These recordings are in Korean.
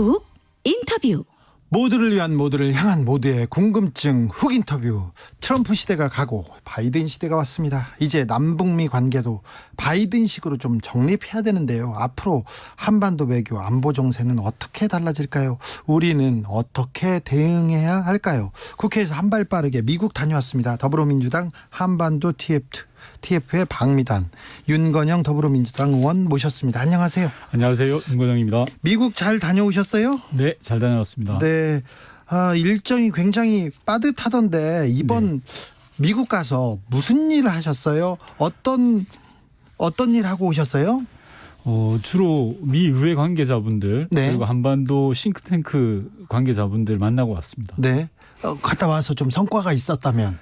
훅 인터뷰. 모두를 위한 모두를 향한 모두의 궁금증 훅 인터뷰. 트럼프 시대가 가고 바이든 시대가 왔습니다. 이제 남북미 관계도 바이든식으로 좀 정립해야 되는데요. 앞으로 한반도 외교 안보 정세는 어떻게 달라질까요? 우리는 어떻게 대응해야 할까요? 국회에서 한 발 빠르게 미국 다녀왔습니다. 더불어민주당 한반도 TF의 방미단 윤건영 더불어민주당 의원 모셨습니다. 안녕하세요. 안녕하세요. 윤건영입니다. 미국 잘 다녀오셨어요? 네, 잘 다녀왔습니다. 네, 일정이 굉장히 빠듯하던데 이번 미국 가서 무슨 일을 하셨어요? 어떤 일 하고 오셨어요? 주로 미 의회 관계자분들 네. 그리고 한반도 싱크탱크 관계자분들 만나고 왔습니다. 네, 갔다 와서 좀 성과가 있었다면?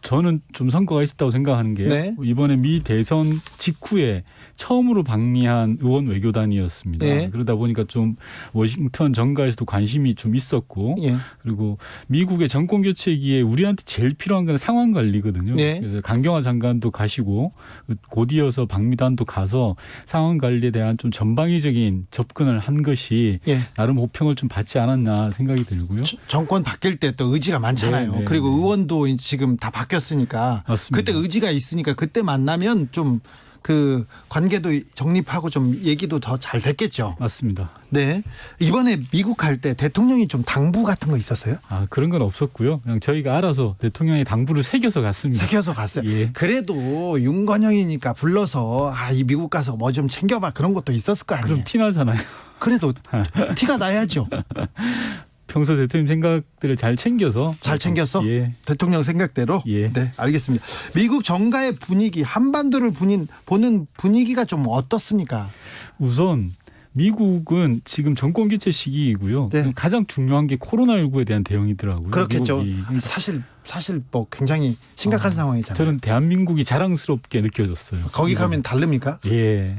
저는 좀 성과가 있었다고 생각하는 게 네. 이번에 미 대선 직후에 처음으로 방미한 의원 외교단이었습니다. 네. 그러다 보니까 좀 워싱턴 정가에서도 관심이 좀 있었고 예. 그리고 미국의 정권 교체기에 우리한테 제일 필요한 건 상황 관리거든요. 네. 그래서 강경화 장관도 가시고 곧 이어서 방미단도 가서 상황 관리에 대한 좀 전방위적인 접근을 한 것이 예. 나름 호평을 좀 받지 않았나 생각이 들고요. 정권 바뀔 때 또 의지가 많잖아요. 네, 네, 그리고 네. 의원도 지금 다 바뀌었으니까 맞습니다. 그때 의지가 있으니까 그때 만나면 좀 그 관계도 정립하고 좀 얘기도 더 잘 됐겠죠. 맞습니다. 네, 이번에 미국 갈 때 대통령이 좀 당부 같은 거 있었어요? 그런 건 없었고요. 그냥 저희가 알아서 대통령의 당부를 새겨서 갔습니다. 새겨서 갔어요. 예. 그래도 윤건영이니까 불러서 이 미국 가서 뭐 좀 챙겨봐 그런 것도 있었을 거 아니에요. 그럼 티나잖아요. 그래도 티가 나야죠. 평소 대통령 생각들을 잘 챙겨서. 잘 챙겼어? 예. 대통령 생각대로? 예. 네, 알겠습니다. 미국 정가의 분위기, 한반도를 보는 분위기가 좀 어떻습니까? 우선 미국은 지금 정권 교체 시기이고요. 네. 가장 중요한 게 코로나19에 대한 대응이더라고요. 그렇겠죠. 미국이. 사실 뭐 굉장히 심각한 상황이잖아요. 저는 대한민국이 자랑스럽게 느껴졌어요. 거기 가면 다릅니까? 예.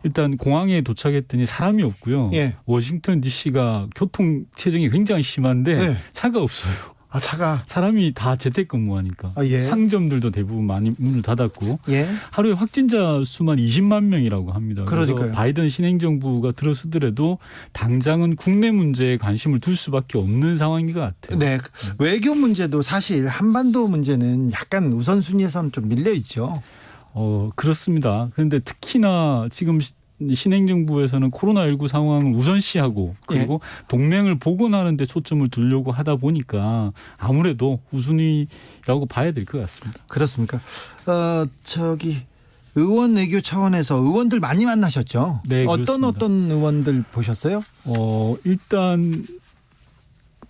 일단 공항에 도착했더니 사람이 없고요. 예. 워싱턴 DC가 교통 체증이 굉장히 심한데 네. 차가 없어요. 차가. 사람이 다 재택근무하니까 예. 상점들도 대부분 많이 문을 닫았고 예. 하루에 확진자 수만 20만 명이라고 합니다. 그러니까요. 그래서 바이든 신행정부가 들어서더라도 당장은 국내 문제에 관심을 둘 수밖에 없는 상황인 것 같아요. 네. 외교 문제도 사실 한반도 문제는 약간 우선순위에서는 좀 밀려 있죠. 그렇습니다. 그런데 특히나 지금 신행정부에서는 코로나19 상황을 우선시하고 그리고 동맹을 복원하는 데 초점을 두려고 하다 보니까 아무래도 우선이라고 봐야 될 것 같습니다. 그렇습니까? 의원 외교 차원에서 의원들 많이 만나셨죠? 네, 어떤 의원들 보셨어요? 일단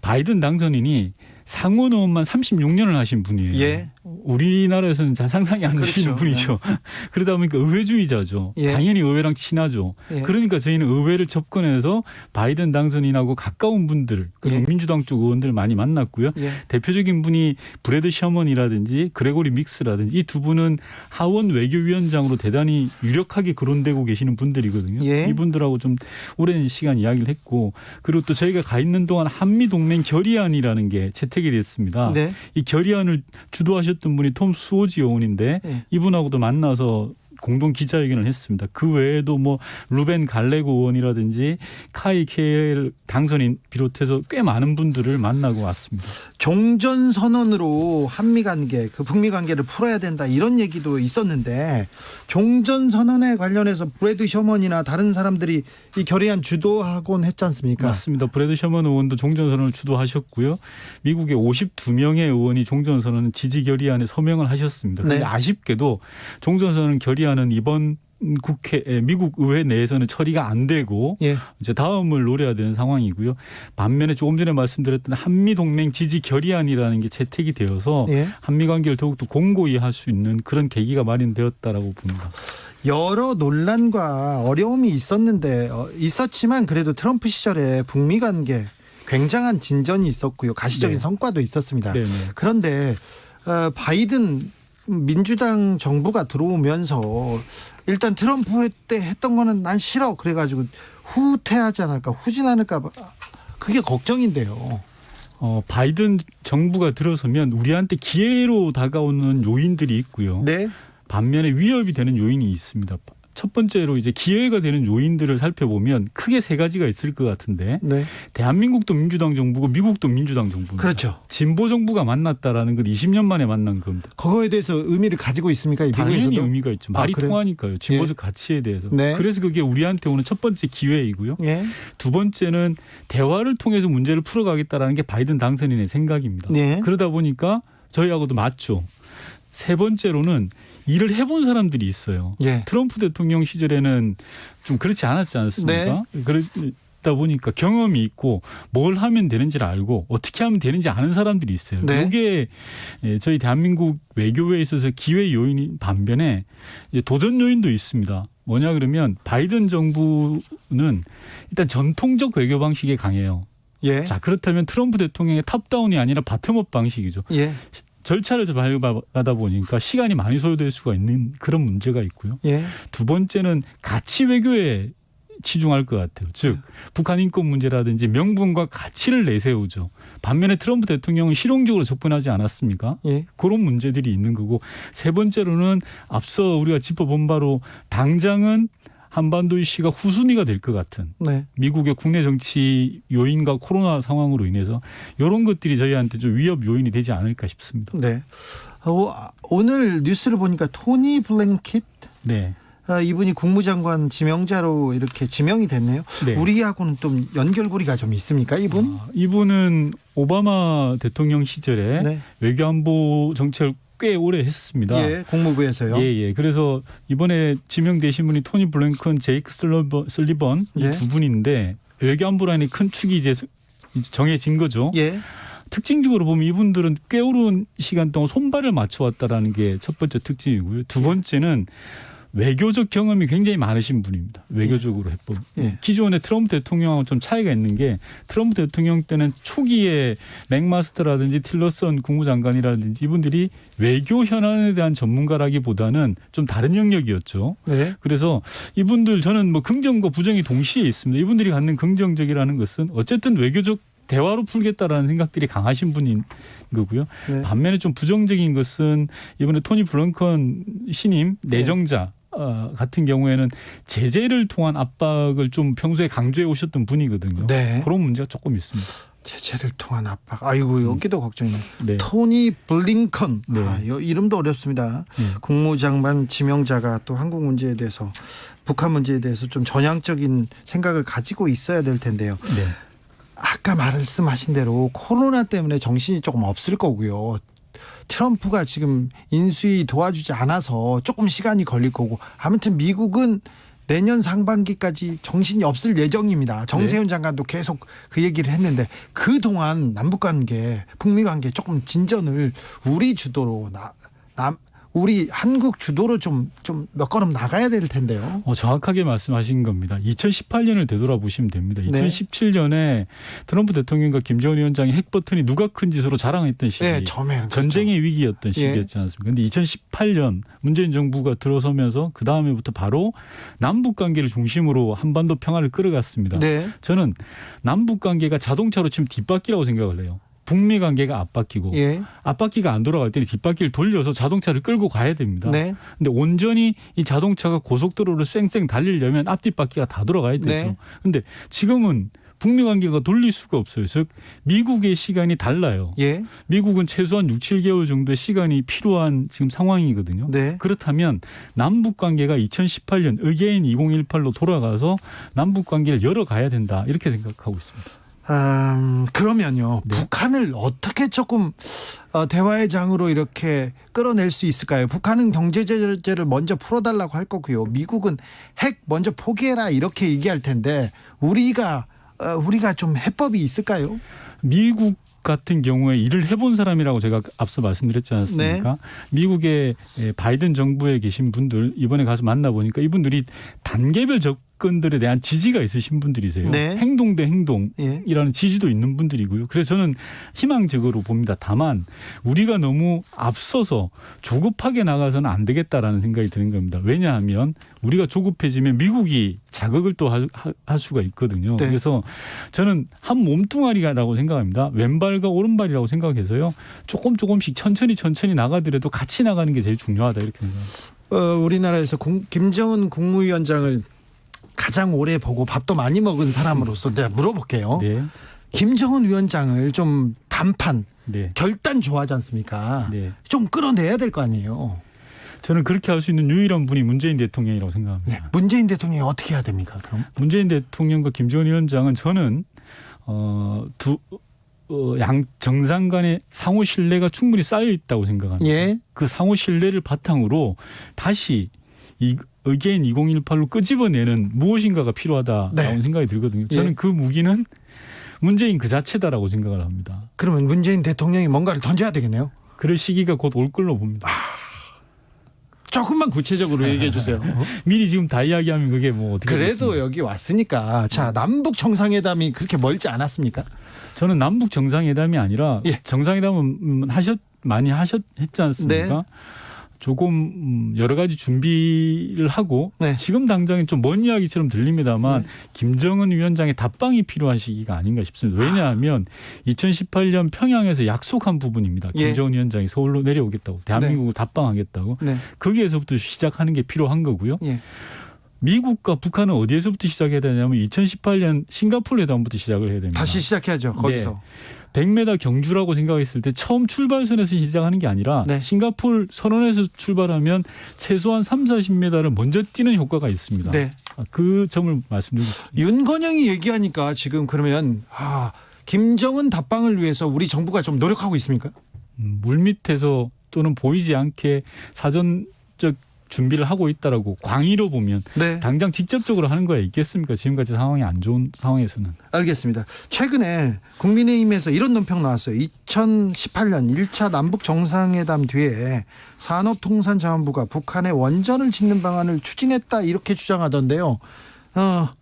바이든 당선인이 상원 의원만 36년을 하신 분이에요. 예. 우리나라에서는 잘 상상이 안 되시는 그렇죠. 분이죠. 그러다 보니까 의회주의자죠. 예. 당연히 의회랑 친하죠. 예. 그러니까 저희는 의회를 접근해서 바이든 당선인하고 가까운 분들 그리고 예. 민주당 쪽 의원들 많이 만났고요. 예. 대표적인 분이 브래드 셔먼이라든지 그레고리 믹스라든지 이 두 분은 하원 외교위원장으로 대단히 유력하게 거론되고 계시는 분들이거든요. 예. 이분들하고 좀 오랜 시간 이야기를 했고 그리고 또 저희가 가 있는 동안 한미동맹 결의안이라는 게 채택이 됐습니다. 네. 이 결의안을 주도하셨던 분이 톰 수오지 의원인데 네. 이분하고도 만나서 공동 기자회견을 했습니다. 그 외에도 뭐 루벤 갈레고 의원이라든지 카이 케일 당선인 비롯해서 꽤 많은 분들을 만나고 왔습니다. 종전 선언으로 한미 관계, 북미 관계를 풀어야 된다 이런 얘기도 있었는데 종전 선언에 관련해서 브래드 셔먼이나 다른 사람들이 이 결의안 주도하곤 했지 않습니까? 맞습니다. 브래드 셔먼 의원도 종전선언을 주도하셨고요. 미국의 52명의 의원이 종전선언 지지 결의안에 서명을 하셨습니다. 그런데 네. 아쉽게도 종전선언 결의안은 이번 미국 의회 내에서는 처리가 안 되고 예. 이제 다음을 노려야 되는 상황이고요. 반면에 조금 전에 말씀드렸던 한미동맹 지지 결의안이라는 게 채택이 되어서 예. 한미 관계를 더욱더 공고히 할 수 있는 그런 계기가 마련되었다라고 봅니다. 여러 논란과 어려움이 있었지만 그래도 트럼프 시절에 북미 관계 굉장한 진전이 있었고요. 가시적인 네. 성과도 있었습니다. 네네. 그런데 바이든 민주당 정부가 들어오면서 일단 트럼프 때 했던 거는 난 싫어 그래가지고 후퇴하지 않을까 후진하니까 그게 걱정인데요. 바이든 정부가 들어서면 우리한테 기회로 다가오는 요인들이 있고요. 네. 반면에 위협이 되는 요인이 있습니다. 첫 번째로 이제 기회가 되는 요인들을 살펴보면 크게 세 가지가 있을 것 같은데 네. 대한민국도 민주당 정부고 미국도 민주당 정부입니다. 그렇죠. 진보 정부가 만났다라는 건 20년 만에 만난 겁니다. 그거에 대해서 의미를 가지고 있습니까? 이 당연히 미국에서도? 의미가 있죠. 말이 그래요? 통하니까요. 진보적 가치에 대해서. 네. 그래서 그게 우리한테 오는 첫 번째 기회이고요. 예. 두 번째는 대화를 통해서 문제를 풀어가겠다라는 게 바이든 당선인의 생각입니다. 네. 그러다 보니까 저희하고도 맞죠. 세 번째로는 일을 해본 사람들이 있어요. 예. 트럼프 대통령 시절에는 좀 그렇지 않았지 않습니까? 그러다 보니까 경험이 있고 뭘 하면 되는지를 알고 어떻게 하면 되는지 아는 사람들이 있어요. 네. 이게 저희 대한민국 외교에 있어서 기회 요인인 반면에 이제 도전 요인도 있습니다. 뭐냐 그러면 바이든 정부는 일단 전통적 외교 방식에 강해요. 예. 자, 그렇다면 트럼프 대통령의 탑다운이 아니라 바텀업 방식이죠. 예. 절차를 밟아가다 보니까 시간이 많이 소요될 수가 있는 그런 문제가 있고요. 예. 두 번째는 가치 외교에 치중할 것 같아요. 즉 북한 인권 문제라든지 명분과 가치를 내세우죠. 반면에 트럼프 대통령은 실용적으로 접근하지 않았습니까? 예. 그런 문제들이 있는 거고 세 번째로는 앞서 우리가 짚어본 바로 당장은 한반도 이슈가 후순위가 될 것 같은 네. 미국의 국내 정치 요인과 코로나 상황으로 인해서 이런 것들이 저희한테 좀 위협 요인이 되지 않을까 싶습니다. 네. 오늘 뉴스를 보니까 토니 블랭킷 네. 이분이 국무장관 지명자로 이렇게 지명이 됐네요. 네. 우리하고는 좀 연결고리가 좀 있습니까, 이분? 이분은 오바마 대통령 시절에 네. 외교안보 정책을 꽤 오래 했습니다. 예, 국무부에서요. 예. 그래서 이번에 지명되신 분이 토니 블랭컨, 제이크 슬리번 이 예. 두 분인데 외교안보 라인의 큰 축이 이제 정해진 거죠. 예. 특징적으로 보면 이분들은 꽤 오랜 시간 동안 손발을 맞춰왔다라는 게 첫 번째 특징이고요. 두 번째는 외교적 경험이 굉장히 많으신 분입니다. 외교적으로 해보면. 예. 기존의 트럼프 대통령하고 좀 차이가 있는 게 트럼프 대통령 때는 초기에 맥마스터라든지 틸러슨 국무장관이라든지 이분들이 외교 현안에 대한 전문가라기보다는 좀 다른 영역이었죠. 네. 그래서 이분들 저는 뭐 긍정과 부정이 동시에 있습니다. 이분들이 갖는 긍정적이라는 것은 어쨌든 외교적 대화로 풀겠다라는 생각들이 강하신 분인 거고요. 네. 반면에 좀 부정적인 것은 이번에 토니 블랭컨 신임 내정자 같은 경우에는 제재를 통한 압박을 좀 평소에 강조해 오셨던 분이거든요. 네. 그런 문제가 조금 있습니다. 제재를 통한 압박. 아이고, 여기도 걱정이네. 네. 토니 블링컨. 네. 이름도 어렵습니다. 국무장관 지명자가 또 한국 문제에 대해서 북한 문제에 대해서 좀 전향적인 생각을 가지고 있어야 될 텐데요. 네. 아까 말씀하신 대로 코로나 때문에 정신이 조금 없을 거고요. 트럼프가 지금 인수위 도와주지 않아서 조금 시간이 걸릴 거고 아무튼 미국은 내년 상반기까지 정신이 없을 예정입니다. 정세훈 장관도 계속 그 얘기를 했는데 그동안 남북관계, 북미관계 조금 진전을 우리 주도로 우리 한국 주도로 좀 몇 걸음 나가야 될 텐데요. 정확하게 말씀하신 겁니다. 2018년을 되돌아보시면 됩니다. 네. 2017년에 트럼프 대통령과 김정은 위원장이 핵 버튼이 누가 큰지 서로 자랑했던 시기. 네, 처음에는 전쟁의 위기였던 예. 시기였지 않습니까? 그런데 2018년 문재인 정부가 들어서면서 그 다음에부터 바로 남북 관계를 중심으로 한반도 평화를 끌어갔습니다. 네. 저는 남북 관계가 자동차로 지금 뒷바퀴라고 생각을 해요. 북미 관계가 앞바퀴고 예. 앞바퀴가 안 돌아갈 때는 뒷바퀴를 돌려서 자동차를 끌고 가야 됩니다. 네. 근데 온전히 이 자동차가 고속도로를 쌩쌩 달리려면 앞뒷바퀴가 다 돌아가야 되죠. 네. 근데 지금은 북미 관계가 돌릴 수가 없어요. 즉 미국의 시간이 달라요. 예. 미국은 최소한 6, 7개월 정도의 시간이 필요한 지금 상황이거든요. 네. 그렇다면 남북 관계가 2018년 어게인 2018로 돌아가서 남북 관계를 열어가야 된다. 이렇게 생각하고 있습니다. 그러면요. 네. 북한을 어떻게 조금 대화의 장으로 이렇게 끌어낼 수 있을까요? 북한은 경제 제재를 먼저 풀어달라고 할 거고요. 미국은 핵 먼저 포기해라 이렇게 얘기할 텐데 우리가 좀 해법이 있을까요? 미국 같은 경우에 일을 해본 사람이라고 제가 앞서 말씀드렸지 않았습니까? 네. 미국의 바이든 정부에 계신 분들 이번에 가서 만나보니까 이분들이 단계별 접근들에 대한 지지가 있으신 분들이세요. 네. 행동 대 행동이라는 예. 지지도 있는 분들이고요. 그래서 저는 희망적으로 봅니다. 다만 우리가 너무 앞서서 조급하게 나가서는 안 되겠다라는 생각이 드는 겁니다. 왜냐하면 우리가 조급해지면 미국이 자극을 또 할 수가 있거든요. 네. 그래서 저는 한 몸뚱아리라고 생각합니다. 왼발과 오른발이라고 생각해서요. 조금씩 천천히 나가더라도 같이 나가는 게 제일 중요하다 이렇게 생각합니다. 우리나라에서 김정은 국무위원장을 가장 오래 보고 밥도 많이 먹은 사람으로서 내가 물어볼게요. 네. 김정은 위원장을 좀 단판, 네. 결단 좋아하지 않습니까? 네. 좀 끌어내야 될 거 아니에요. 저는 그렇게 할 수 있는 유일한 분이 문재인 대통령이라고 생각합니다. 네. 문재인 대통령이 어떻게 해야 됩니까? 그럼 문재인 대통령과 김정은 위원장은 저는 양 정상 간의 상호 신뢰가 충분히 쌓여 있다고 생각합니다. 예. 그 상호 신뢰를 바탕으로 다시 이 의계인 2018로 끄집어내는 무엇인가가 필요하다라고 네. 생각이 들거든요. 저는 예. 그 무기는 문재인 그 자체다라고 생각을 합니다. 그러면 문재인 대통령이 뭔가를 던져야 되겠네요. 그럴 시기가 곧 올 걸로 봅니다. 조금만 구체적으로 얘기해 주세요. 미리 지금 다 이야기하면 그게 뭐 어떻게 그래도 되겠습니까? 여기 왔으니까 자 남북 정상회담이 그렇게 멀지 않았습니까? 저는 남북 정상회담이 아니라 예. 정상회담은 많이 했지 않습니까? 네. 조금 여러 가지 준비를 하고 네. 지금 당장은 좀 먼 이야기처럼 들립니다만 네. 김정은 위원장의 답방이 필요한 시기가 아닌가 싶습니다. 왜냐하면 2018년 평양에서 약속한 부분입니다. 예. 김정은 위원장이 서울로 내려오겠다고 대한민국을 답방하겠다고 네. 거기에서부터 시작하는 게 필요한 거고요. 예. 미국과 북한은 어디에서부터 시작해야 되냐면 2018년 싱가포르 회담부터 시작을 해야 됩니다. 다시 시작해야죠. 거기서. 100m 경주라고 생각했을 때 처음 출발선에서 시작하는 게 아니라 네. 싱가포르 선언에서 출발하면 최소한 30-40m를 먼저 뛰는 효과가 있습니다. 네. 그 점을 말씀드리고 싶습니다. 윤건영이 얘기하니까 지금 그러면 김정은 답방을 위해서 우리 정부가 좀 노력하고 있습니까? 물밑에서 또는 보이지 않게 사전적 준비를 하고 있다라고 광의로 보면 네. 당장 직접적으로 하는 거야 있겠습니까? 지금까지 상황이 안 좋은 상황에서는. 알겠습니다. 최근에 국민의힘에서 이런 논평 나왔어요. 2018년 1차 남북 정상회담 뒤에 산업통상자원부가 북한에 원전을 짓는 방안을 추진했다 이렇게 주장하던데요.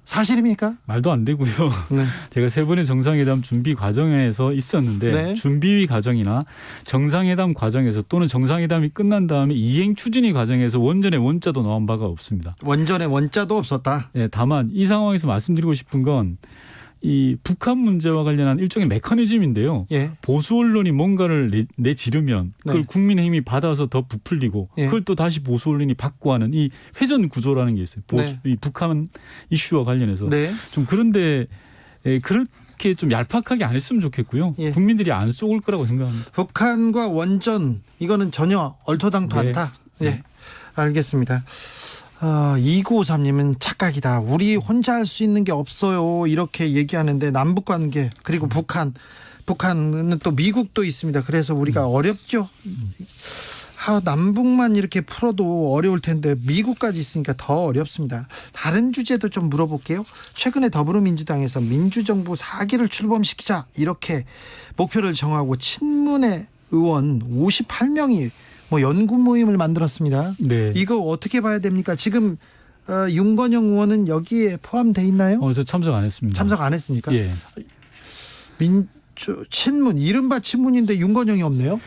사실입니까? 말도 안 되고요. 네. 제가 세 번의 정상회담 준비 과정에서 있었는데 네. 준비 과정이나 정상회담 과정에서 또는 정상회담이 끝난 다음에 이행 추진의 과정에서 원전의 원자도 나온 바가 없습니다. 원전에 원자도 없었다. 네, 다만 이 상황에서 말씀드리고 싶은 건 이 북한 문제와 관련한 일종의 메커니즘인데요. 예. 보수 언론이 뭔가를 내지르면 그걸 네. 국민의힘이 받아서 더 부풀리고 예. 그걸 또 다시 보수 언론이 받고 하는 이 회전 구조라는 게 있어요. 이 북한 이슈와 관련해서 네. 좀 그런데 그렇게 좀 얄팍하게 안 했으면 좋겠고요. 예. 국민들이 안 쏘을 거라고 생각합니다. 북한과 원전 이거는 전혀 얼토당토 네. 않다. 예. 알겠습니다. 2953님은 착각이다. 우리 혼자 할 수 있는 게 없어요. 이렇게 얘기하는데 남북관계 그리고 북한은 또 미국도 있습니다. 그래서 우리가 어렵죠. 남북만 이렇게 풀어도 어려울 텐데 미국까지 있으니까 더 어렵습니다. 다른 주제도 좀 물어볼게요. 최근에 더불어민주당에서 민주정부 4기를 출범시키자 이렇게 목표를 정하고 친문의 의원 58명이 연구 모임을 만들었습니다. 네. 이거 어떻게 봐야 됩니까? 지금 윤건영 의원은 여기에 포함돼 있나요? 저 참석 안 했습니다. 참석 안 했습니까? 예. 친문 이른바 친문인데 윤건영이 없네요.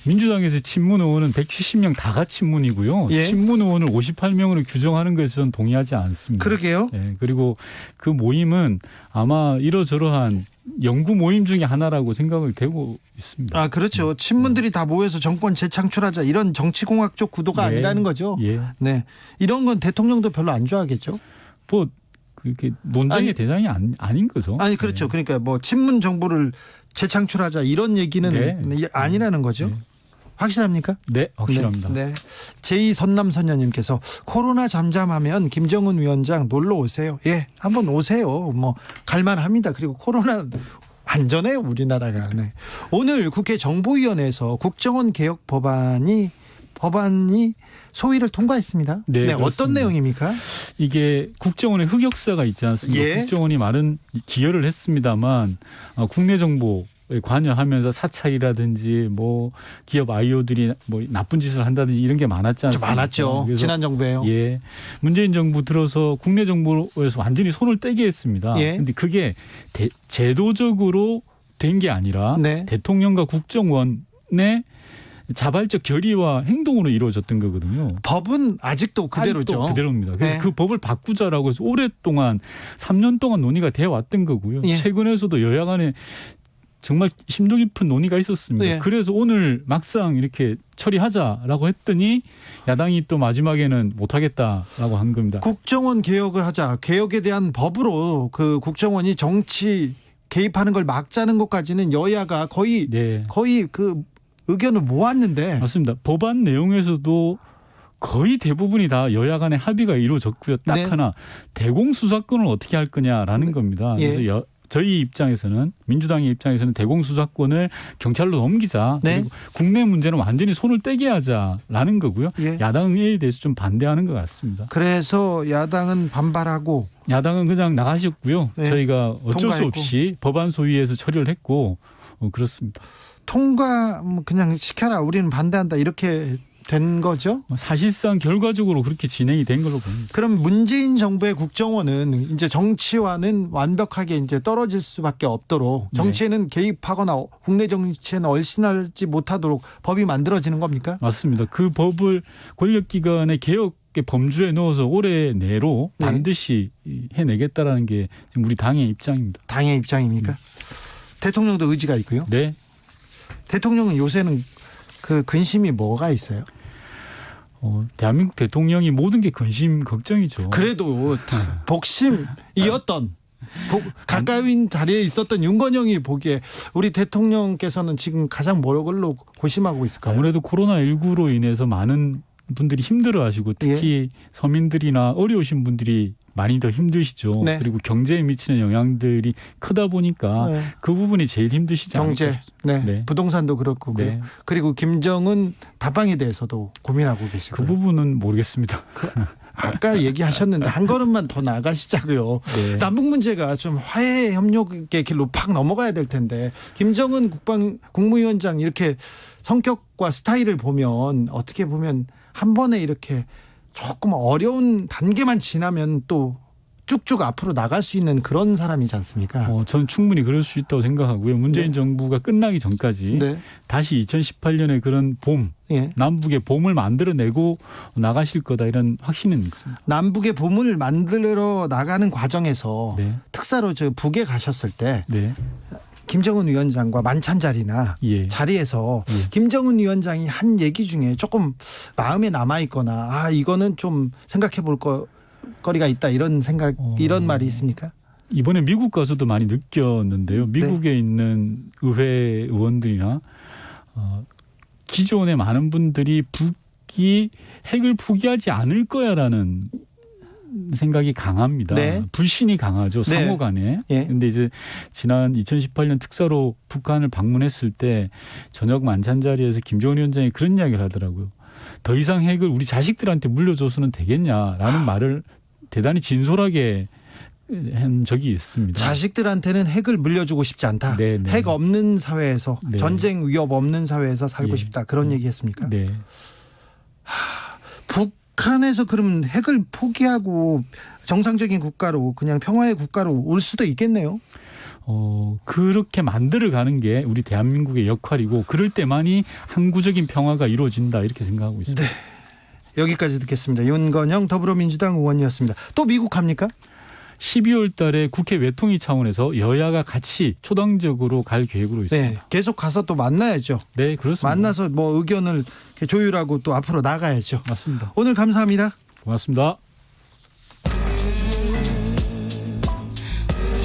민주당에서 친문 의원은 170명 다가 친문이고요. 예. 친문 의원을 58명으로 규정하는 것에 저는 동의하지 않습니다. 그러게요. 예. 그리고 그 모임은 아마 이러저러한 연구 모임 중에 하나라고 생각을 되고 있습니다. 그렇죠. 친문들이 다 모여서 정권 재창출하자 이런 정치공학적 구도가 네. 아니라는 거죠. 예. 네, 이런 건 대통령도 별로 안 좋아하겠죠. 뭐 그렇게 논쟁의 대상이 아닌 거죠. 아니 그렇죠. 그러니까 친문 정부를 재창출하자 이런 얘기는 네. 아니라는 거죠. 네. 확실합니까? 네, 확실합니다. 네. 제2선남선녀님께서 코로나 잠잠하면 김정은 위원장 놀러 오세요. 예, 한번 오세요. 갈만합니다. 그리고 코로나 안전해요, 우리나라가. 네. 오늘 국회 정보위원회에서 국정원 개혁 법안이 소위를 통과했습니다. 네, 어떤 내용입니까? 이게 국정원의 흑역사가 있지 않습니까? 예. 국정원이 많은 기여를 했습니다만 국내 정보에 관여하면서 사찰이라든지 기업 IO들이 나쁜 짓을 한다든지 이런 게 많았지 않습니까? 많았죠. 지난 정부에요. 예, 문재인 정부 들어서 국내 정보에서 완전히 손을 떼게 했습니다. 그런데 그게 제도적으로 된 게 아니라 네. 대통령과 국정원의 자발적 결의와 행동으로 이루어졌던 거거든요. 법은 아직도 그대로죠. 그대로입니다. 그래서 네. 그 법을 바꾸자라고 해서 오랫동안 3년 동안 논의가 되어 왔던 거고요. 예. 최근에서도 여야 간에 정말 심도 깊은 논의가 있었습니다. 네. 그래서 오늘 막상 이렇게 처리하자라고 했더니 야당이 또 마지막에는 못하겠다라고 한 겁니다. 국정원 개혁을 하자. 개혁에 대한 법으로 그 국정원이 정치 개입하는 걸 막자는 것까지는 여야가 거의 네. 그 의견을 모았는데 맞습니다. 법안 내용에서도 거의 대부분이 다 여야 간의 합의가 이루어졌고요. 딱 네. 하나 대공수사권을 어떻게 할 거냐라는 겁니다. 예. 그래서 저희 입장에서는 민주당의 입장에서는 대공수사권을 경찰로 넘기자. 네. 그리고 국내 문제는 완전히 손을 떼게 하자라는 거고요. 예. 야당에 대해서 좀 반대하는 것 같습니다. 그래서 야당은 반발하고 야당은 그냥 나가셨고요. 네. 저희가 어쩔 수 통과했고. 없이 법안 소위에서 처리를 했고 그렇습니다. 통과 그냥 시켜라. 우리는 반대한다. 이렇게 된 거죠. 사실상 결과적으로 그렇게 진행이 된 걸로 봅니다. 그럼 문재인 정부의 국정원은 이제 정치와는 완벽하게 이제 떨어질 수밖에 없도록 네. 정치에는 개입하거나 국내 정치에는 얼씬하지 못하도록 법이 만들어지는 겁니까? 맞습니다. 그 법을 권력기관의 개혁의 범주에 넣어서 올해 내로 네. 반드시 해내겠다라는 게 지금 우리 당의 입장입니다. 당의 입장입니까? 대통령도 의지가 있고요. 네. 대통령은 요새는 그 근심이 뭐가 있어요? 대한민국 대통령이 모든 게 근심 걱정이죠. 그래도 복심이었던 가까운 자리에 있었던 윤건영이 보기에 우리 대통령께서는 지금 가장 뭘로 고심하고 있을까요? 아무래도 코로나19로 인해서 많은 분들이 힘들어하시고 특히 서민들이나 어려우신 분들이 많이 더 힘드시죠. 네. 그리고 경제에 미치는 영향들이 크다 보니까 네. 그 부분이 제일 힘드시지 경제, 않을까 네. 네. 부동산도 그렇고 네. 그리고 김정은 답방에 대해서도 고민하고 그 계시고요. 부분은 모르겠습니다. 아까 얘기하셨는데 한 걸음만 더 나가시자고요. 네. 남북 문제가 좀 화해 협력의 길로 팍 넘어가야 될 텐데 김정은 국무위원장 이렇게 성격과 스타일을 보면 어떻게 보면 한 번에 이렇게 조금 어려운 단계만 지나면 또 쭉쭉 앞으로 나갈 수 있는 그런 사람이지 않습니까? 저는 충분히 그럴 수 있다고 생각하고요. 문재인 네. 정부가 끝나기 전까지 네. 다시 2018년에 그런 봄, 예. 남북의 봄을 만들어내고 나가실 거다 이런 확신은 있습니다. 남북의 봄을 만들어 나가는 과정에서 네, 특사로 저 북에 가셨을 때 네, 김정은 위원장과 만찬 자리나 예. 자리에서 예. 김정은 위원장이 한 얘기 중에 조금 마음에 남아 있거나 이거는 좀 생각해 볼 거리가 있다 이런 생각 이런 말이 있습니까? 이번에 미국 가서도 많이 느꼈는데요. 미국에 있는 의회 의원들이나 기존의 많은 분들이 북이 핵을 포기하지 않을 거야라는 생각이 강합니다. 네. 불신이 강하죠. 네. 상호 간에. 예. 근데 이제 지난 2018년 특사로 북한을 방문했을 때 저녁 만찬 자리에서 김정은 위원장이 그런 이야기를 하더라고요. 더 이상 핵을 우리 자식들한테 물려줘서는 되겠냐라는 말을 대단히 진솔하게 한 적이 있습니다. 자식들한테는 핵을 물려주고 싶지 않다. 네, 네. 핵 없는 사회에서 네. 전쟁 위협 없는 사회에서 살고 예. 싶다. 그런 얘기했습니까? 네. 북한에서 그러면 핵을 포기하고 정상적인 국가로 그냥 평화의 국가로 올 수도 있겠네요. 그렇게 만들어가는 게 우리 대한민국의 역할이고 그럴 때만이 항구적인 평화가 이루어진다 이렇게 생각하고 있습니다. 네. 여기까지 듣겠습니다. 윤건영 더불어민주당 의원이었습니다. 또 미국 갑니까? 12월 달에 국회 외통위 차원에서 여야가 같이 초당적으로 갈 계획으로 있습니다. 네. 계속 가서 또 만나야죠. 네, 그렇습니다. 만나서 뭐 의견을 조율하고 또 앞으로 나가야죠. 맞습니다. 오늘 감사합니다. 고맙습니다.